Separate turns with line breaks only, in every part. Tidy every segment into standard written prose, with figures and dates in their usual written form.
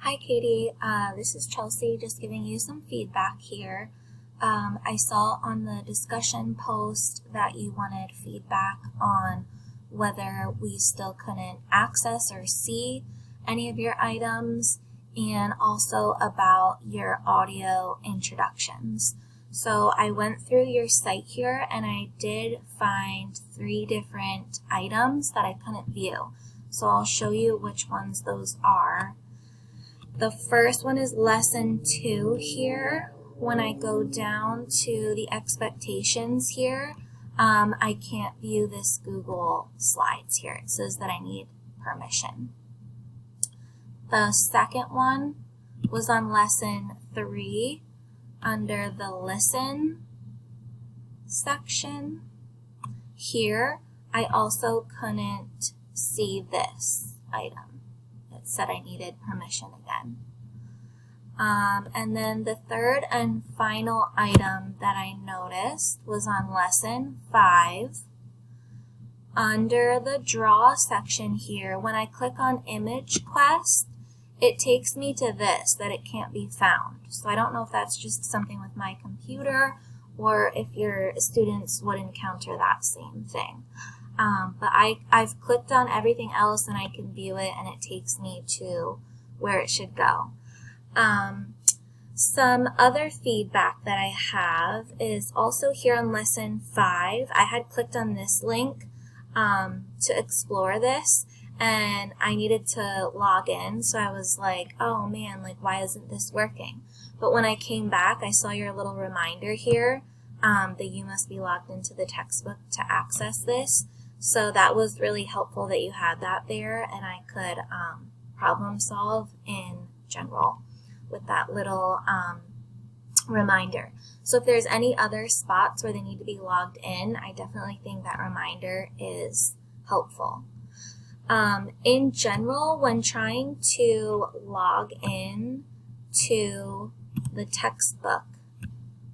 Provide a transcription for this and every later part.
Hi Katie, this is Chelsea just giving you some feedback here. I saw on the discussion post that you wanted feedback on whether we still couldn't access or see any of your items and also about your audio introductions. So I went through your site here and I did find 3 different items that I couldn't view. So I'll show you which ones those are. The first one is lesson 2 here. When I go down to the expectations here, I can't view this Google Slides here. It says that I need permission. The second one was on lesson 3 under the listen section. Here, I also couldn't see this item. It said I needed permission again. And then the third and final item that I noticed was on lesson 5. Under the draw section here, when I click on Image Quest, it takes me to this, that it can't be found. So I don't know if that's just something with my computer or if your students would encounter that same thing. But I've clicked on everything else and I can view it and it takes me to where it should go. Some other feedback that I have is also here on lesson 5. I had clicked on this link to explore this and I needed to log in. So I was like, oh man, like why isn't this working? But when I came back, I saw your little reminder here that you must be logged into the textbook to access this. So that was really helpful that you had that there and I could problem solve in general with that little reminder. So if there's any other spots where they need to be logged in, I definitely think that reminder is helpful. In general, when trying to log in to the textbook,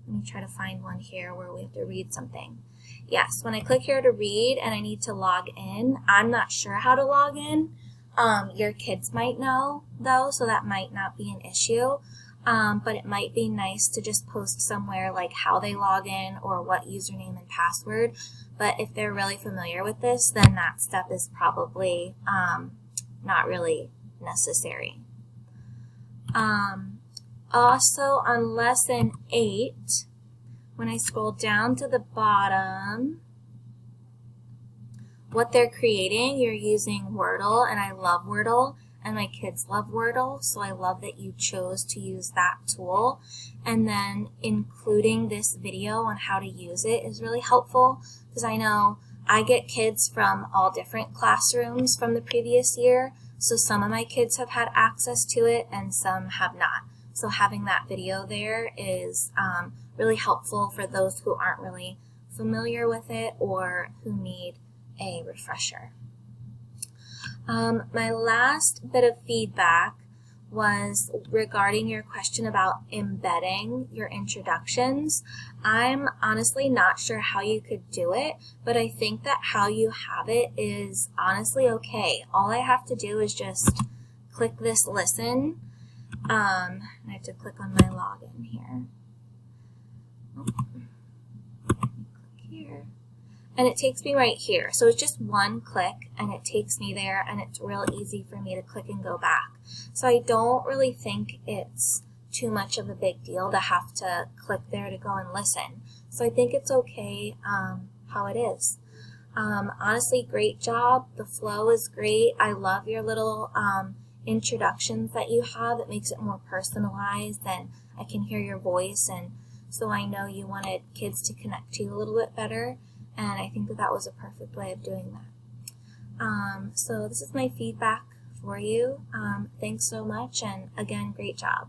let me try to find one here where we have to read something. Yes, when I click here to read and I need to log in, I'm not sure how to log in. Your kids might know though, so that might not be an issue. But it might be nice to just post somewhere like how they log in or what username and password. But if they're really familiar with this, then that step is probably not really necessary. Also on lesson 8, when I scroll down to the bottom, what they're creating, you're using Wordle, and I love Wordle, and my kids love Wordle, so I love that you chose to use that tool. And then including this video on how to use it is really helpful, because I know I get kids from all different classrooms from the previous year, so some of my kids have had access to it and some have not. So having that video there is really helpful for those who aren't really familiar with it or who need a refresher. My last bit of feedback was regarding your question about embedding your introductions. I'm honestly not sure how you could do it, but I think that how you have it is honestly okay. All I have to do is just click this listen. I have to click on my login here. Click here. And it takes me right here. So it's just one click and it takes me there and it's real easy for me to click and go back. So I don't really think it's too much of a big deal to have to click there to go and listen. So I think it's okay how it is. Honestly, great job. The flow is great. I love your little introductions that you have. It makes it more personalized and I can hear your voice, and so I know you wanted kids to connect to you a little bit better, and I think that that was a perfect way of doing that. So this is my feedback for you. Thanks so much, and again, great job.